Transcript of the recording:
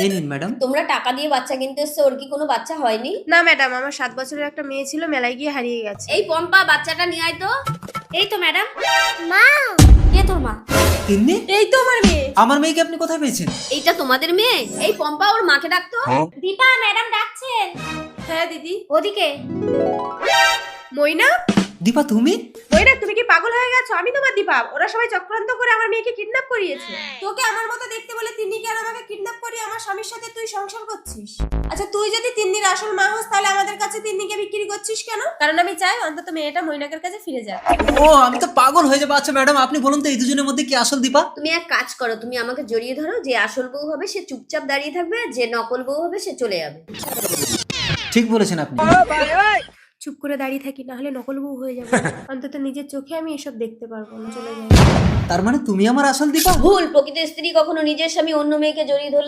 এই নিন ম্যাডাম। তোমরা টাকা দিয়ে বাচ্চা কিনতে এসছো, ওর কি কোনো বাচ্চা হয়নি? না ম্যাডাম, আমার 7 বছরের একটা মেয়ে ছিল, মেলায় গিয়ে হারিয়ে গেছে। এই পম্পা, বাচ্চাটা নিয়ে আয় তো। এই তো ম্যাডাম। মা, কে তোর মা? তিন্নি, এই তো আমার মেয়ে। আমার মেয়েকে আপনি কোথায় পেয়েছেন? এইটা তোমাদের মেয়ে? এই পম্পা, ওর মাকে ডাকতো। দীপা, ম্যাডাম ডাকছেন। হ্যাঁ দিদি। ওদিকে। মইনা, দীপা তুমি? মইনা তুমি কি পাগল হয়ে গেছো? আমি তোমার দীপা। ওরা সবাই চক্রান্ত করে আমার মেয়েকে কিডন্যাপ করিয়েছে। তোকে আমার মতো দেখতে বলে তিন্নিকে আর আমাকে কিডন্যাপ করিয়ে আমার স্বামীর সাথে তুই সংসার করছিস। আচ্ছা তুই যদি তিন্নির আসল মা হোস, তাহলে আমাদের কাছে তিন্নিকে বিক্রি করছিস কেন? কারণ আমি চাই অন্তত মেয়েটা মইনাকের কাছে ফিরে যাক। ও, আমি তো পাগল হয়ে যাবো। আচ্ছা ম্যাডাম, আপনি বলুন তো এই দুজনের মধ্যে কি আসল দীপা? তুমি এক কাজ করো, তুমি আমাকে জড়িয়ে ধরো। যে আসল বউ হবে সে চুপচাপ দাঁড়িয়ে থাকবে, আর যে নকল বউ হবে সে চলে যাবে। ঠিক বলেছেন আপনি। চুপ করে দাঁড়িয়ে থাকি, না হলে নকল বউ হয়ে যাবে। অন্তত নিজের চোখে আমি এসব দেখতে পারবো না। চলে যাই। তার মানে তুমি আমার আসল দীপা? ভুল। প্রকৃত স্ত্রী কখনো নিজের স্বামী অন্য মেয়েকে জড়িয়ে ধরলে